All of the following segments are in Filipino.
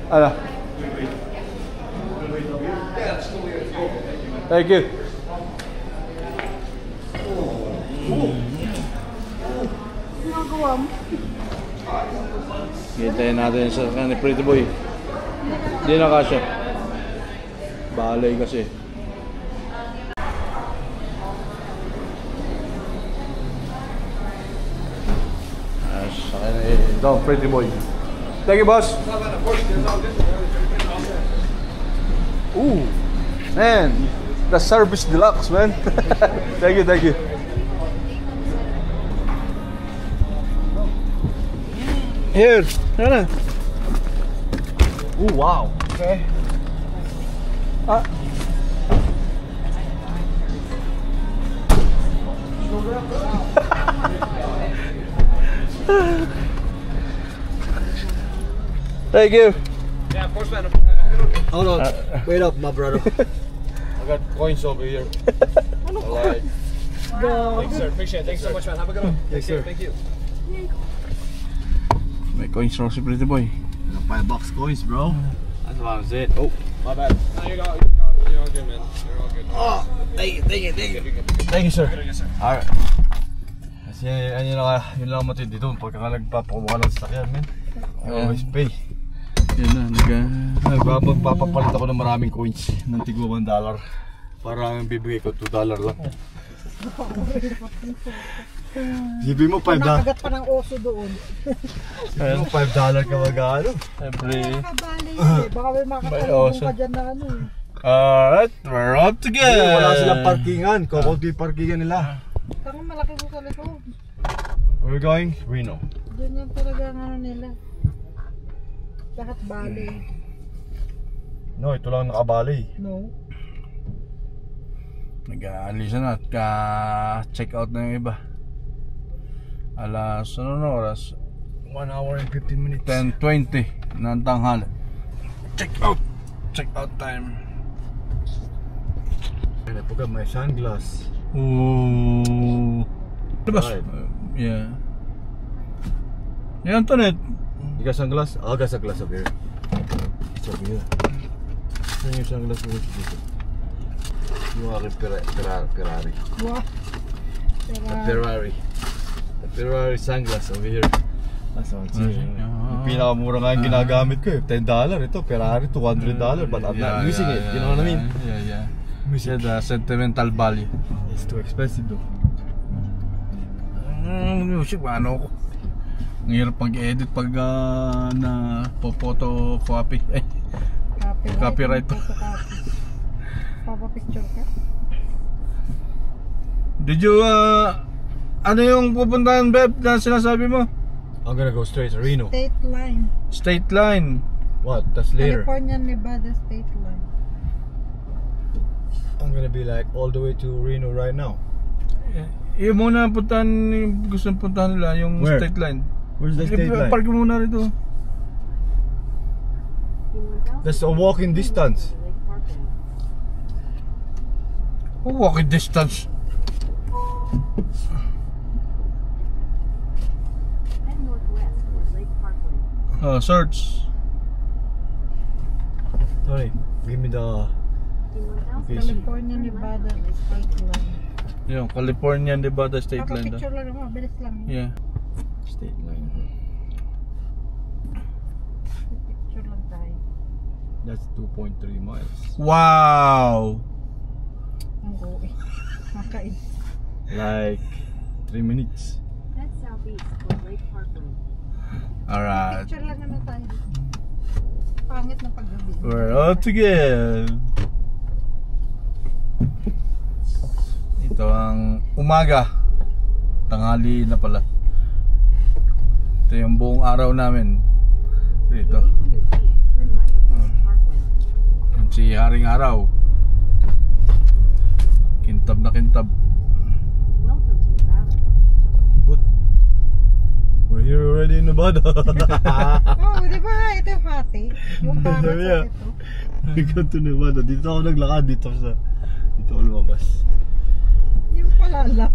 Ano? Thank you. Ginagawa mo? Hintayin natin sa ni Pretty Boy. Hindi na kasya. Balay kasi. Sakay na ito, Pretty Boy. Thank you, boss. Ooh, man, the service deluxe, man. Thank you, thank you. Here, sana. Ooh, wow. Okay. Ah. Thank you. Yeah, postman. Hold on. Wait up, my brother. I got coins over here. Alright. Thanks, sir. Appreciate it. Thanks so much, man. Have a good one. Yes, sir. Thank you. May coins raw si Pretty Boy. $5 coins, bro. That's what I'm saying. Oh, My bad. No, you're all good, man. You're all good. Oh, thank you. thank you, sir. Yes, sir. Alright. Kasi yun lang matindi doon pagka nagpapakuha ng sasakyan, man. Always pay. Yun na, nagpapapalit ako ng maraming coins ng tigwa $1 para ang bibigay ko $2 lang. Sabi mo $5. Nakagat pa ng oso doon. Sabi mo $5 ka mag-ano. Every... Nakabali yun eh. Baka may makakalimutan ka dyan na ano eh. Alright, we're up to go! Wala silang parkingan. Kukunti parkingan nila. Parang malaki po sa likod. We're going Reno. Doon yan talaga ang ano nila. Lahat bali. No, ito lang nakabali. No. Nag-aalisa na at ka-check out na yung iba. Alas, ano na oras? 1 hour and 15 minutes. 10:20 ng tanghali. Check out! Check out time. I forgot my sunglass. Ooh. Labas. Right. Yeah. Yeah, Antoinette. You got sunglass? I got sunglass over here. It's over here. Saan yung sunglass mo dito? Yung aking Ferrari. Wow. The Ferrari sunglass over here. That's what I'm saying. Ah. Yung pinakamura nga yung ginagamit ko eh. $10. Ito, Ferrari, $200. But I'm not using it. You know what I mean? Yeah. Yeah, the sentimental value. It's too expensive though. Music, ano ko? Ang hirap pag-edit pag na po-photo copy. Copyright pa. Papa-picture ka? Did you, ano yung pupuntahan, Beb, na sinasabi mo? I'm gonna go straight to Reno. State line. State line. What? That's later. California, Nevada state line. I'm gonna be like all the way to Reno right now. Yung muna puntahan, gusto puntahan nila, yung Where? state line. Where's the state line? Park muna rito. That's a walking distance. Walking distance. Search. Sorry, give me the location. California, Nevada state line. Yung California, Nevada state line. Papa-picture lang naman, bilis lang. Yeah. State line. Picture lang tayo. That's 2.3 miles. Wow. Ang go eh. Makain. Like 3 minutes. Head southeast toward Lake Parkway. Alright. Picture lang naman tayo. Pangit na paggabi. We're up to go. Ito ang umaga. Tanghali na pala. Ito yung buong araw namin. Dito. 800 feet, turn right on Lake Parkway. Yan si Haring Araw. Kintab na kintab. Welcome to Nevada. We're here already in Nevada. Oh, di ba? Yung para Sabi niya, sa ito. ikaw to Nevada. Dito ako naglakad, dito ako lumabas. Hindi mo pala alam.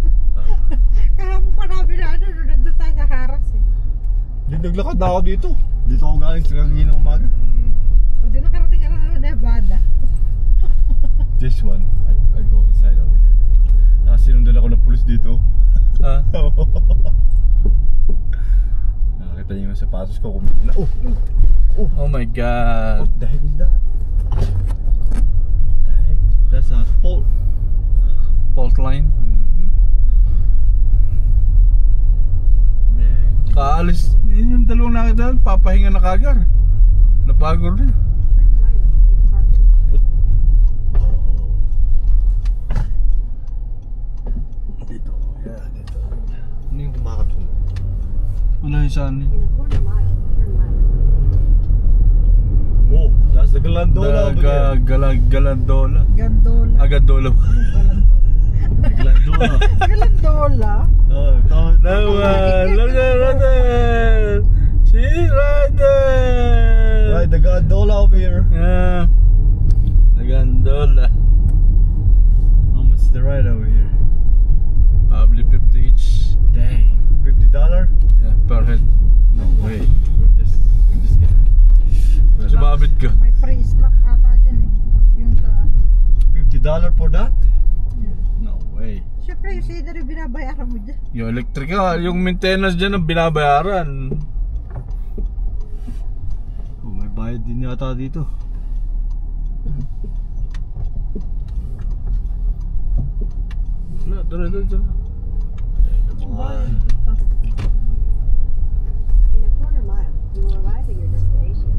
Kahapon pa namin na ano, nandun tayo sa Haras eh. Hindi naglakad na ako dito. Dito ako galing sa kagiging ng umaga. O di nakarating ka na Nevada. This one, I go inside over here. Nakasinundan ako ng pulis dito. Ha? Nakakita niyo yung sapatos ko na. Oh my god. What the heck is that? What the heck? That's a fault. Fault line. Man. Kaalis. Yun yung dalawang nakita. Papahinga na kagar. Napagod rin. Turn right on Lake Parkway. Dito. Yeah, dito. Ano yung kumakatunod? Wala yung saan. In a quarter mile, turn left. Oh, that's the Galandola over there. Galandola. Gandola. Galandola ba? The Galandola. Galandola. Oh, tama. Look at that. See right there. Right, the Galandola over here. Yeah. Galandola. How much is the ride over here? Probably 50 each. Dang. $50? Yeah, per head. No way. We're just relax. Sumabit ka. May free slack ata dyan eh. Yung sa ano. $50 for that? No way. Siyempre yung scenery binabayaran mo dyan. Yung electrical, yung maintenance dyan ang binabayaran. Oh, may bayad din yata dito. Wala, dala. Wow. In a quarter mile, you will arrive at your destination.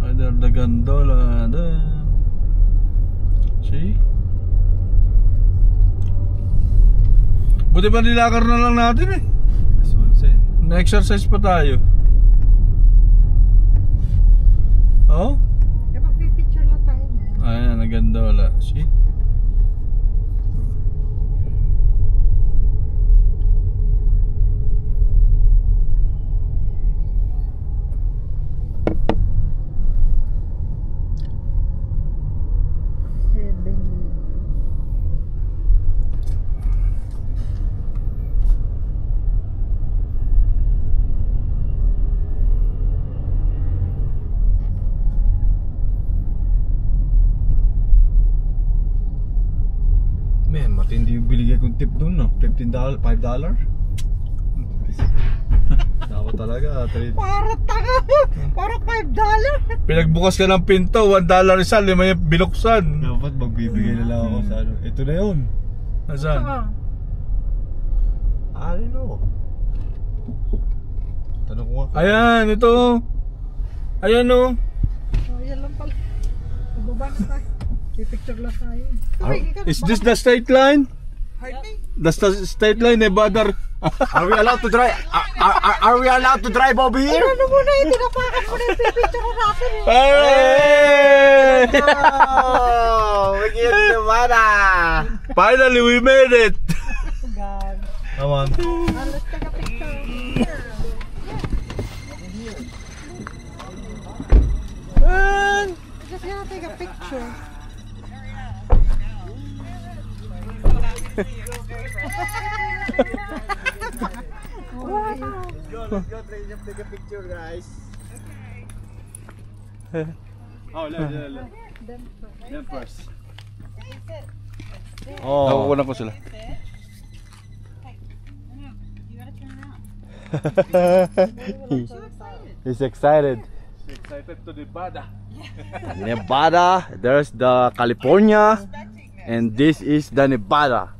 Either the gondola, see? Buti ba nilakar na lang natin eh. That's what I'm saying. Na-exercise pa tayo. Oh? Kaya magpipicture lang tayo na. Ayan, na gondola. See? Man, matindi yung binigay kong tip dun, no? $15, $5? Dapat talaga, Para tanga! Para $5! Pinagbukas ka ng pinto, $1 isa, 5 yung binuksan. dapat magbibigay na lang ako sa ano. Ito na yun. Nasaan? I don't know. Tanong ko nga. Ayan, ito. Ayan o. Oh, yan lang pala. Bababa na tayo. Pipicture lang tayo. Is this the state line? Hardly. The state line, Nevada. Are we allowed to drive? Are we allowed to drive over here? Ano muna yung tinapakan mo na yung pipicture natin eh. Hey! Oh, we get Nevada. Finally, we made it. God. Come on. Let's take a picture. Just gonna take a picture. Wow. Let's go take a picture, guys. Oh, look. Them first. Oh. Nakukunan ko sila. He's excited. Excited to Nevada. Nevada, there's the California, and this is the Nevada.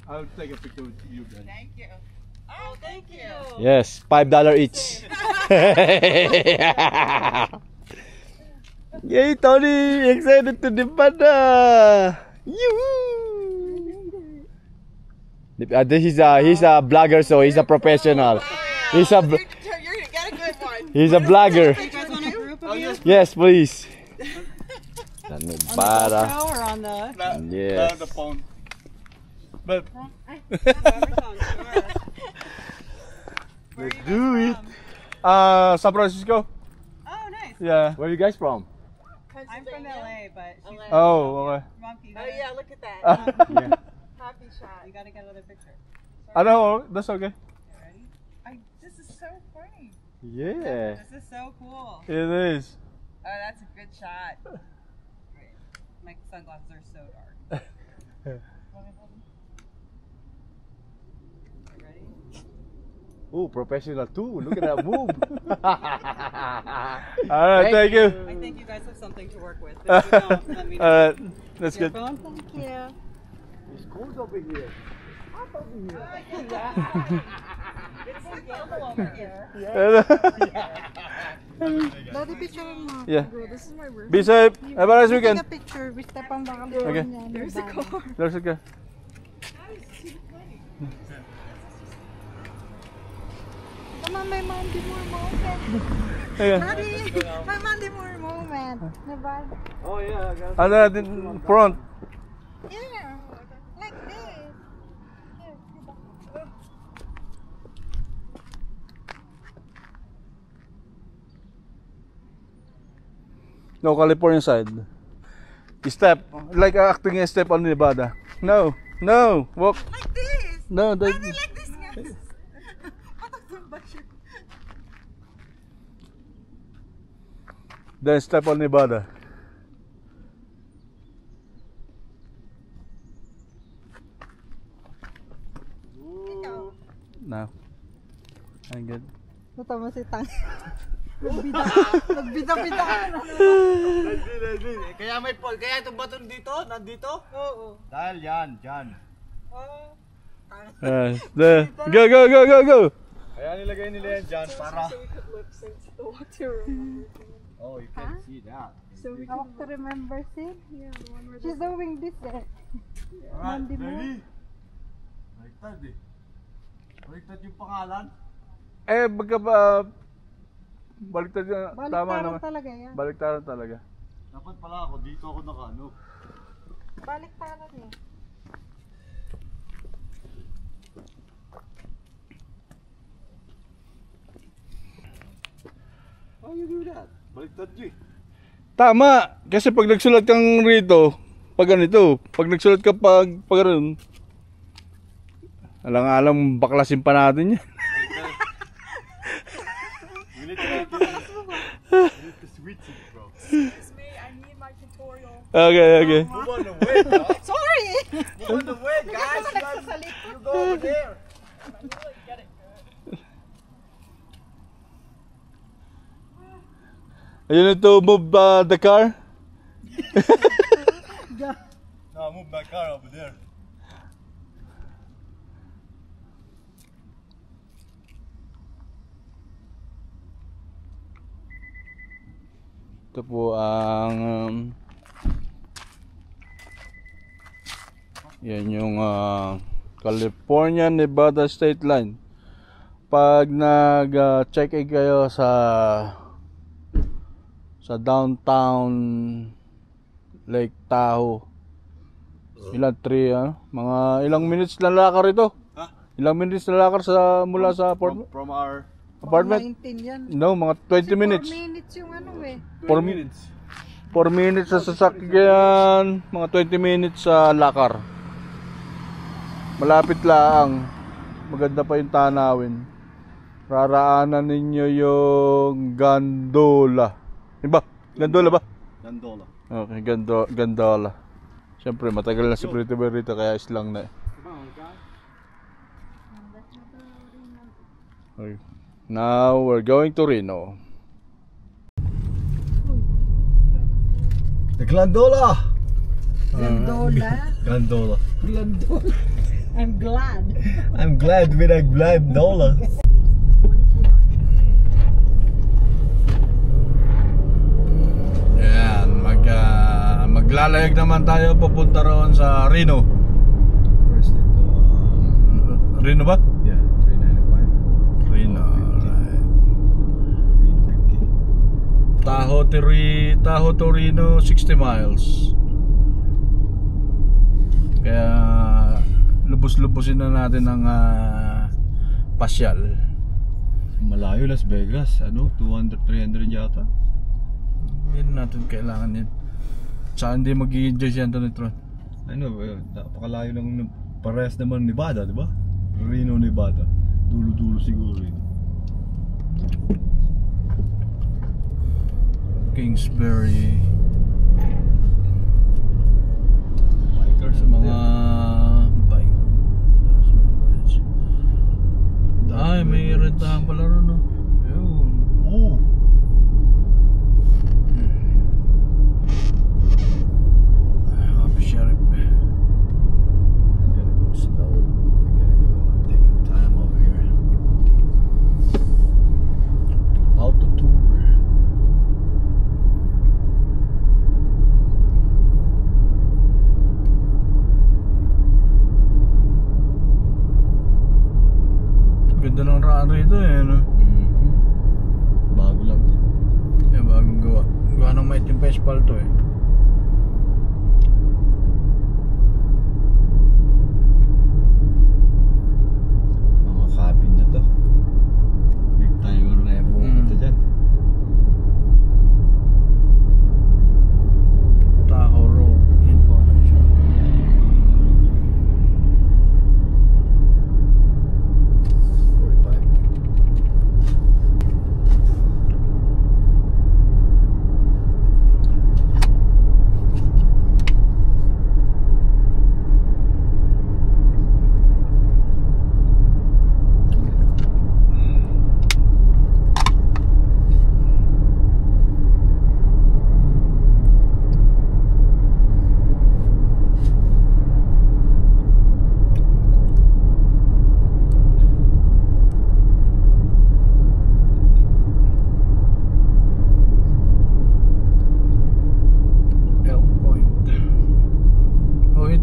I'll take a picture with you guys. Thank you. Oh, thank you. Yes, $5 each. Yay, Tony! Excited to Nevada! Yoo-hoo! He's a blogger, so he's a professional. He's a You're gonna get a good one. he's a blogger. You guys want a group of you? Yes, please. The On the Nevada. GoPro or on the? Yes. The phone. But Let's do it. San Francisco. Oh, nice. Yeah. Where are you guys from? I'm from LA, but she's Oh, okay. monkey. Oh yeah, look at that. Happy shot. You gotta get another picture. I know, that's okay. You ready? This is so funny. Yeah. This is so cool. It is. Oh, that's a good shot. Wait, my sunglasses are so dark. You ready? Oh, professional too. Look at that move. Alright, thank you. I think you guys have something to work with. If you don't, let me know. Alright, that's Your good. phone? Thank you. It's cold over here. It's a gamble over here. Daddy, picture mo. Yeah. Bro, this is my room. Be safe. Have a nice weekend. Take a picture. We step on the Okay. There's a car. There's a guy. Come on, my Mandy Moore moment. Ayan. Daddy, my Mandy Moore moment. Diba? Oh yeah, I got Ano natin, front. Yeah. Like this. Here, diba? No, California side. Step. Like acting a step on Nevada. No. No. Walk. Like this. No. Daddy, like this nga. Pataktumba siya. Then step on Nevada. Ikaw. No. I'm good. Natama si Tang. Nagbida-bida. Kaya may pole. Kaya itong baton dito, nandito? Oo. Dahil yan, dyan. Oh. There. Go. Kaya nilagay nila yan dyan para... Oh, you can see that. I want to remember, see? Yeah, the one where she's doing this eh. Alright, Mandy Moore. ready? Baliktad eh. Baliktad yung pangalan. Eh, bagka ba... Baliktad yan. Tama Baliktaran naman. talaga yan. Baliktaran talaga. Dapat pala ako, dito ako nakaano. Baliktaran eh. How you do that? Baliktad yun eh. Tama! Kasi pag nagsulat kang rito, pag ganito, pag nagsulat ka pag ganun, alang-alang baklasin pa natin yan. We need to switch it, bro. Excuse me, I need my tutorial. Okay. Move on the way, bro. Sorry! Move on the way, guys. You go over there. You need to move the car? No, move my car over there. Ito po ang yan yung California Nevada state line. Pag nag-check-in kayo sa downtown Lake Tahoe, mga ilang minutes lang lakar ito. Ha? Ilang minutes na lakar mula sa From our apartment? 19 yan. No, mga 20 minutes. 4 minutes yung ano eh. 4 minutes. 4 minutes sa sasakyan, mga 20 minutes sa lakar. Malapit lang. Maganda pa yung tanawin. Raraanan ninyo yung gondola. Diba? Gondola ba? Gandola. Okay, gondola. Siyempre, matagal na si Pretty Boy rito kaya islang na. Okay. Now we're going to Reno. The Glandola! Glandola. Glandola. Glandola. I'm glad. I'm glad with a Glandola. Yan, maglalayag naman tayo papunta roon sa Reno. Where's it? Reno ba? Yeah, 395. Reno, right. 350. Tahoe to Reno, 60 miles. Kaya lubos lubos-lubosin na natin ang pasyal. Malayo Las Vegas, ano? 200-300 yata. Hindi natin kailangan yan. Tsaka hindi mag-i-enjoy si Anthony Tron. Ano, napakalayo lang. Parehas naman Nevada, di ba? Reno, Nevada. Dulo-dulo siguro yun. Kingsbury. Bikers sa mga bike. Ay, may rentahan pala ron, no? Ayun. Oh! Happy Sheriff. I'm gonna go slow. I'm gonna go take a time over here. Auto tour. Ganda ng raan rito eh, no? Bago lang din. Eh, bagong gawa. Gawa ng maitim pa espalto eh. Mga cabin na to. Big timer na yung pumunta dyan. Tahoe Road information.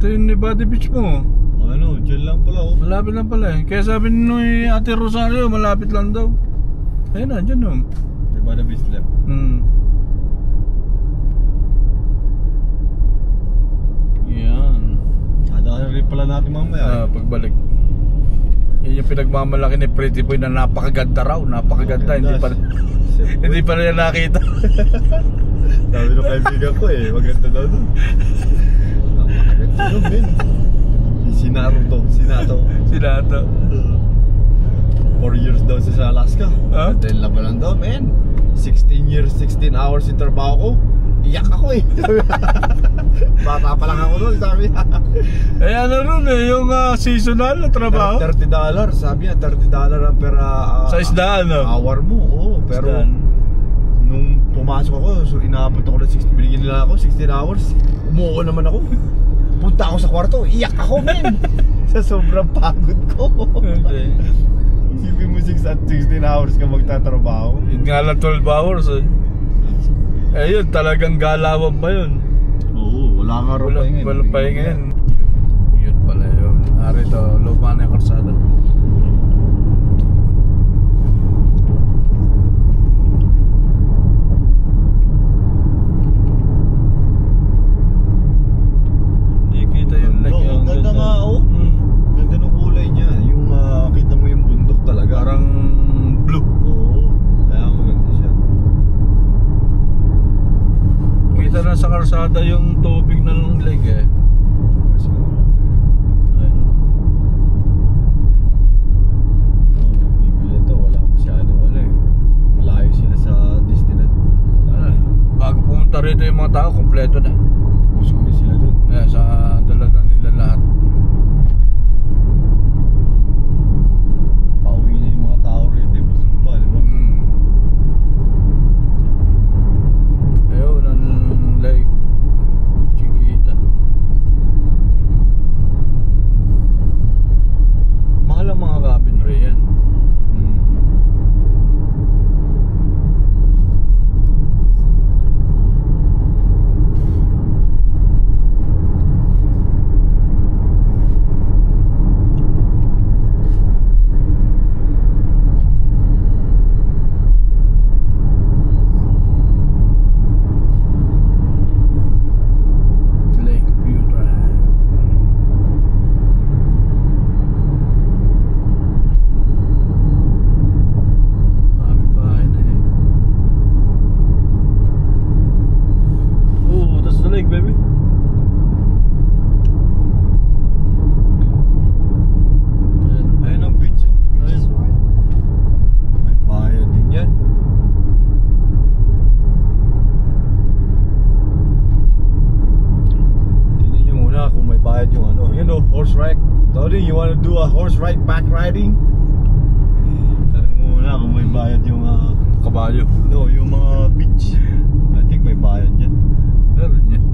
Ito yung Nevada Beach mo. Ano, dyan lang pala oh. Malapit lang pala eh. Kaya sabi ni Ate Rosario, malapit lang daw. Ayun na, dyan o. Diba na Bislep? Yan. Dadaan rin pala natin mamaya. Pagbalik. Yun yung pinagmamalaki ni Pretty Boy na napakaganda raw. Napakaganda, hindi pa rin nakita. Sabi ng kaibigan ko eh, maganda daw doon. Napakaganda doon men. Sinato. 4 years daw sa Alaska. Dahil laban lang daw men. 16 years, 16 hours yung trabaho ko. Iyak ako eh. Bata pa lang ako doon, sabi niya. Eh ano rin eh, yung seasonal na trabaho? $30, sabi niya, $30 ang per sa isdaan no? hour mo, oo. Pero nung pumasok ako, so inaabot ako ng 16, binigyan nila ako, 16 hours. Umuo naman ako. Punta ako sa kwarto, iyak ako men. Sa sobrang pagod ko. Okay. Isipin mo 16 hours ka magtatrabaho. Yun nga lang 12 hours eh. Eh yun, talagang galawan ba yun? Oo, wala nga raw pahinga. Wala pahinga yun. Yun pala yun. Ari to, luma na yung karsada. Hindi kita yung lagi. Ang ganda nga oh. Ganda ng kulay niya. Yung kita mo yung bundok talaga. Parang blue. Oo, kaya maganda siya. Kita na sa karsada yung tubig ng lake eh. Ayun o. Bibili ito, wala masyado eh. Malayo sila sa destination. Bago pumunta rito yung mga tao, kompleto na. Busog na sila dun. Kaya sa dalaga nila lahat. Pauwi na yung mga tao rito, busog pa, di ba? Ayun, ang lake Chiquita. Mahal ang mga cabin rin yan. buddy, you wanna do a horse ride, back riding? Tanong muna kung may bayad yung Kabayo. no, yung mga beach. I think may bayad yan. Meron yan.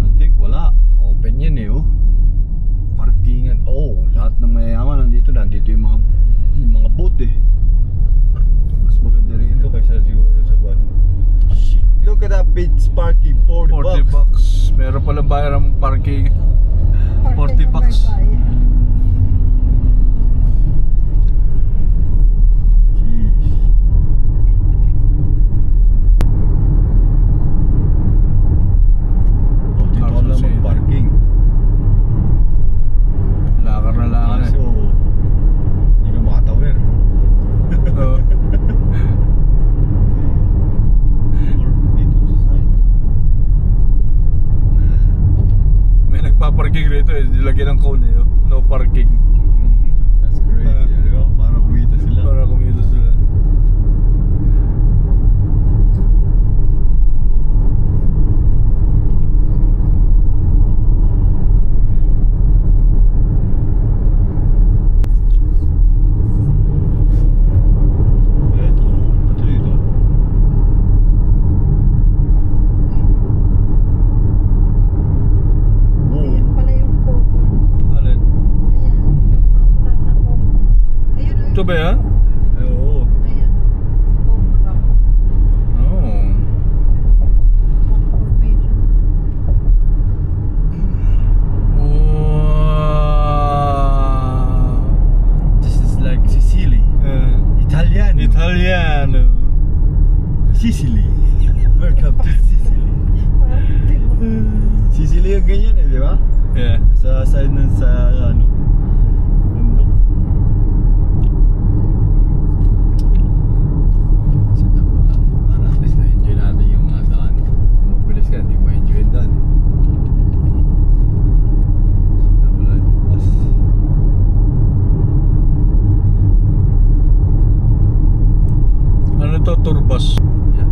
I think wala. Open yan eh, oh. Parkingan. Oh, lahat ng mayayaman nandito yung mga boat eh. Mas maganda rin ito kaysa siguro sa buwan. Shit, look at that beach parking, 40 $40. Meron palang bayar ng parking. 40 bucks. Parking. Lakar na lakar eh. So, hindi ka makatawir. Oo. Or dito sa side. May nagpa-parking rito eh. Nilagyan ng cone eh. Oh. No parking. That's great. Di ba? Para kumita sila. Para kumita sila. Ayan pala yung cover. Alin? Ayan, yung popular na cover. Ayun, Ito ba yan? Oo. Ayan, cover up. Oh. Formation. Wow. This is like Sicily. Italiano. Italiano. Sicily. Welcome to Sicily. Sicily yung ganyan eh, di ba? Yeah. Sa side nun sa ano, bundok. Sa tama natin. Para at least na-enjoy natin yung daan. Kung magbilis ka, hindi mo ma-enjoy yung daan. Sa tama natin bus. Ano to? Tour bus. Yan.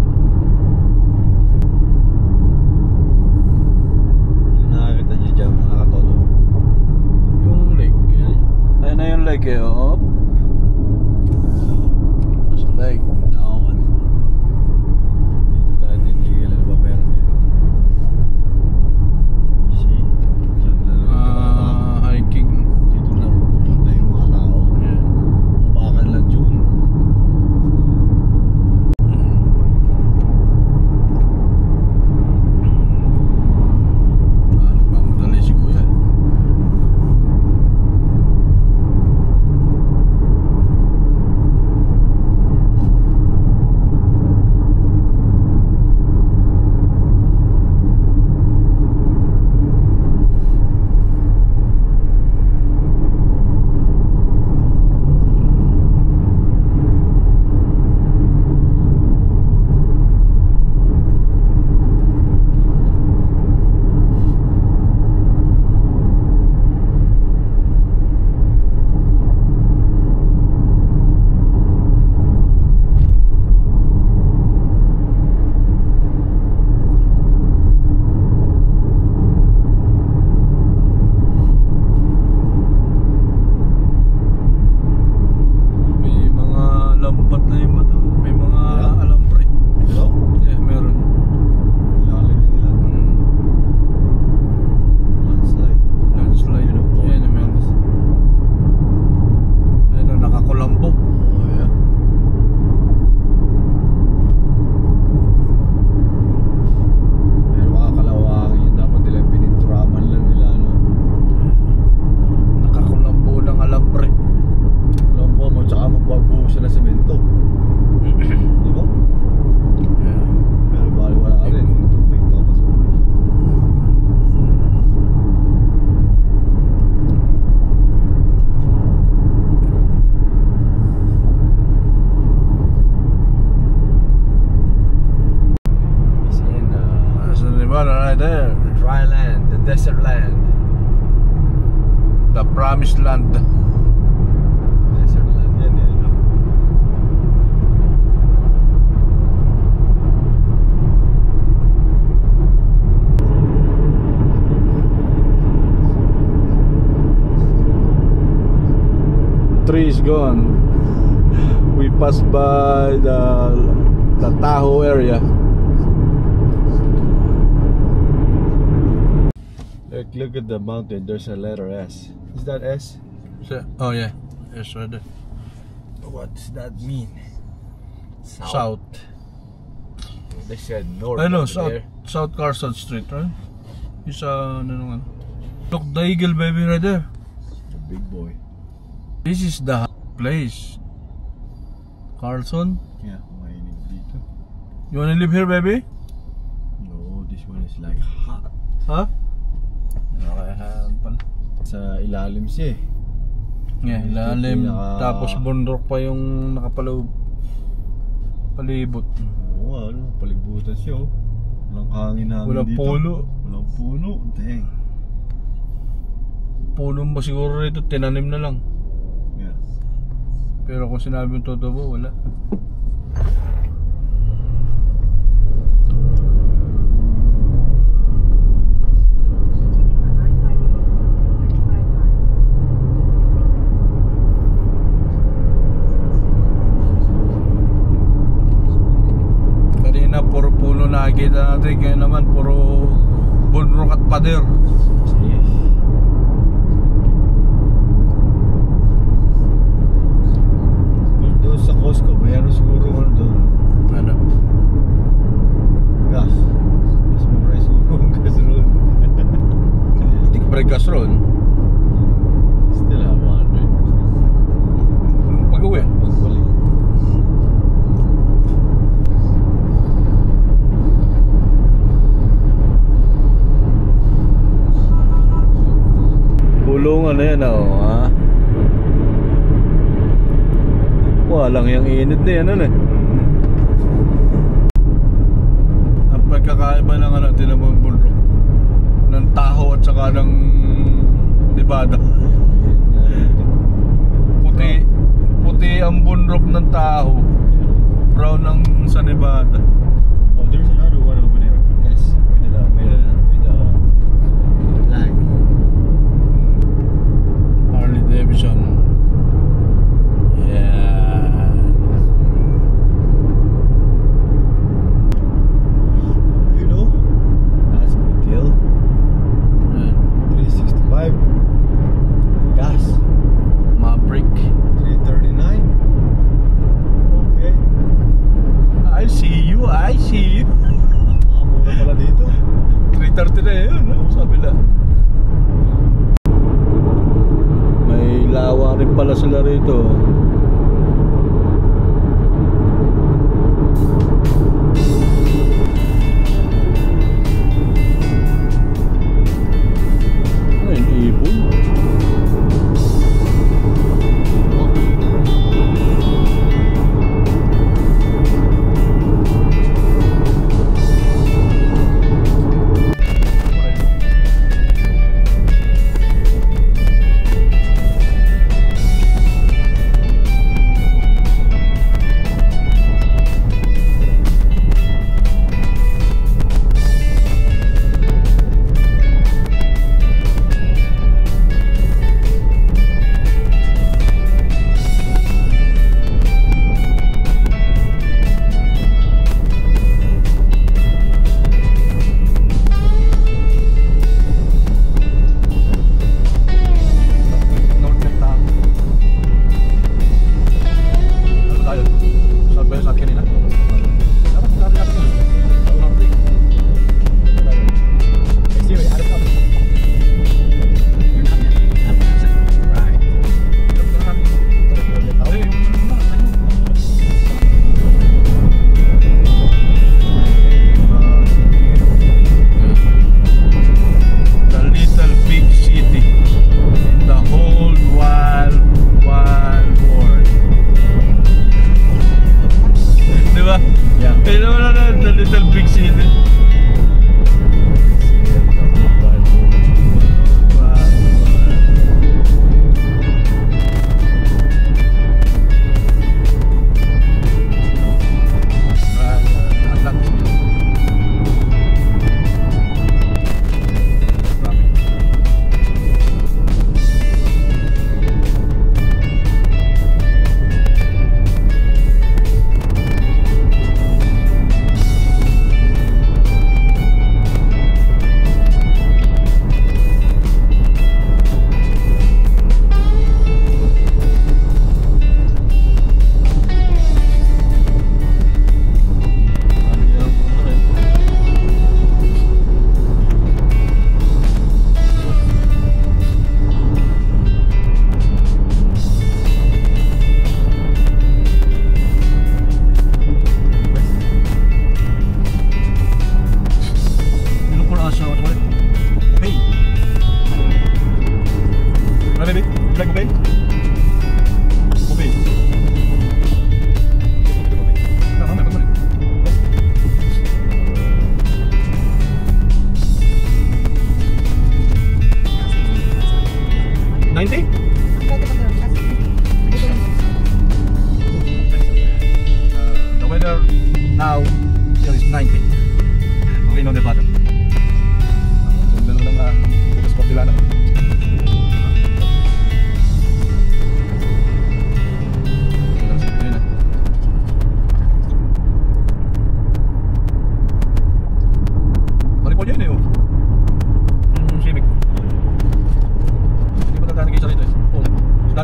Nakakita nyo dyan mga katoto. Yung lake. Ayun na yung lake eh. Oh. Nasa lake. Naon. Dito tayo titigil. Ano ba meron dito? See? Diyan na lang. Hiking. Dito na pupunta yung mga tao. Yeah. Mabakan lang June. Nagmamadali si Kuya. May mga lambat na yung mata. May mga alambre. Hello? Yeah, meron. Lalagyan nila. Landslide. Landslide. Yun ang Yan, meron. Ayun, nakakulambo. Oh, yeah. Pero makakalawangin yun. Dapat nila pininturaman lang nila, no? Nakakulambo ng alambre. Alam mo, tsaka magbabuo sila ng semento. Di ba? Yeah. Pero bali wala rin. Yung tubig, papasukin. It's in There's a river right there. the dry land, the desert land. The promised land. Desert land yan eh, no? tree is gone. We passed by the Tahoe area. Look at the mountain. There's a letter S. Is that S? Oh yeah, yes, right there. What's that mean? South. They said north. I know, over South, there. South Carson Street, right? Yung sa, look, the Eagle, baby, right there. The big boy. This is the place. Carlson. Yeah, mainit dito. You wanna live here, baby? No, this one is like hot. Huh? Okay, Sa ilalim siya eh. yeah, ilalim. Tapos bundok pa yung palibot. Oo, ano, palibutan siya oh. Walang hangin-hangin Walang dito. puno. Walang puno. Dang. Puno ba siguro rito, tinanim na lang. Yeah. Pero kung sinabi yung totoo, wala. Kanina puro puno nakikita natin, kaya naman puro bunrok at pader. Yes. Kung doon sa Costco, mayroon siguro ano doon. Ano? Gas. Mas mura siguro ang gas roon. Hindi ko pala gas ron. Still have 100. Pag-uwi. Pagbalik. Kulungan na yan, ha? Walang yung init na yan, ano eh. Ang pagkakaiba ng ano, tinabang bulok ng Tahoe at saka ng Nevada. Puti ang bundok ng Tahoe, brown ang sa Nevada. Oh, there's another one over there. Yes, with the flag. Harley Davidson. Yeah. You know, that's a good deal. 365. Gas. Maverick. 339. Okay. I see you. Mura pala dito. 330 na yun, no? Sabi na. May lawa rin pala sila rito. Ay, ibon.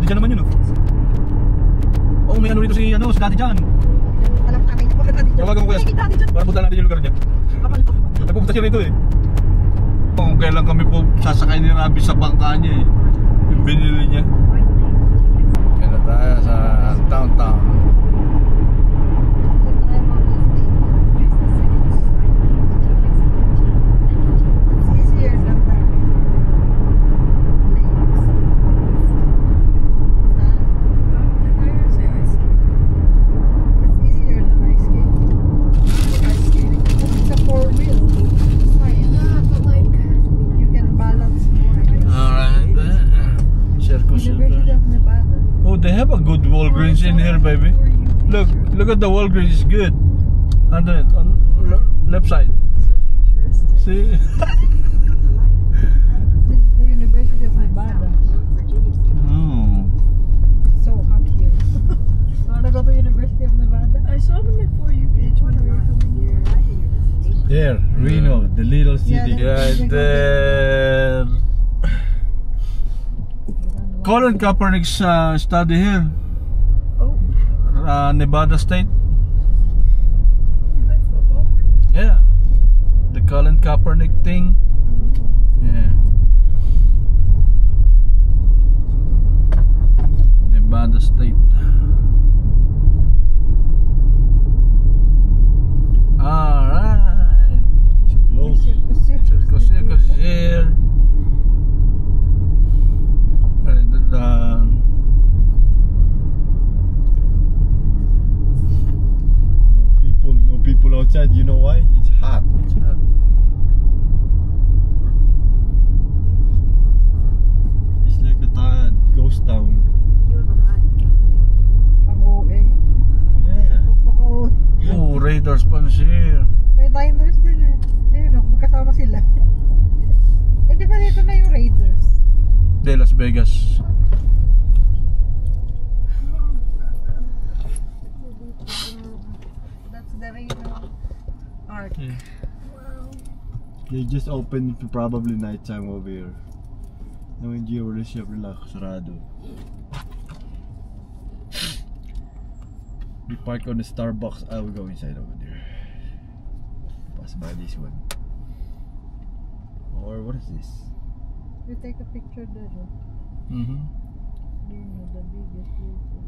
Dyan naman yun, oh. Oo, may ano rito si dati dyan. Alam natin na pagkata dito. Tawagan mo kuya. Ay, dati dyan. Para punta natin yung lugar niya. Kapal pa. Nagpupunta siya rito eh. Kung kailan kami po sasakay ni Rabi sa bangka niya eh. Yung binili niya. Kaya na tayo sa downtown. It's easier than that. It's easier than ice skating. Ice skating. It's a 4-wheel. It's fine. You can balance more. Alright. Circus. University of Nevada. Oh, they have a good Walgreens in here, baby. Look at the Walgreens. It's good. On the left side. See? This is the University of Nevada. Oh. So hot here. Wanna go to University of Nevada? I saw them at For You page when we were coming here. There, Reno, the little city. Yeah, there. Colin Kaepernick's study here. Oh, Nevada State. you like football? Yeah. The Colin Kaepernick thing. Yeah. Nevada State. Alright. Close. Circus here. And No people outside. You know why? It's hot. it's hot. It's like a ghost town. Pag-OA. Yeah. Pag-OA. Oh, Raiders fans here. May Niners din eh. Ayun o, magkasama sila. Eh di ba dito na yung Raiders? De Las Vegas. That's the Raiders Arc. They just opened for probably nighttime over here. No, hindi wala siya sarado. We park on the Starbucks. I will go inside over there. Pass by this one. Or what is this? You take a picture there. Mm-hmm. You know the biggest places.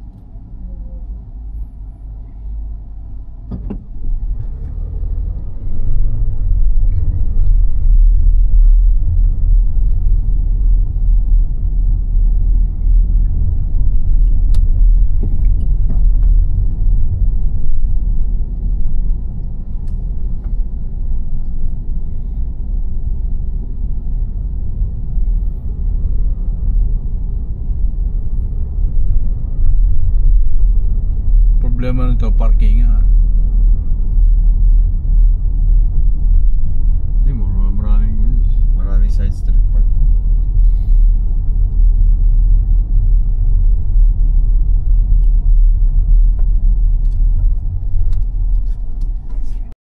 Problema nito, parking nga. Maraming side street.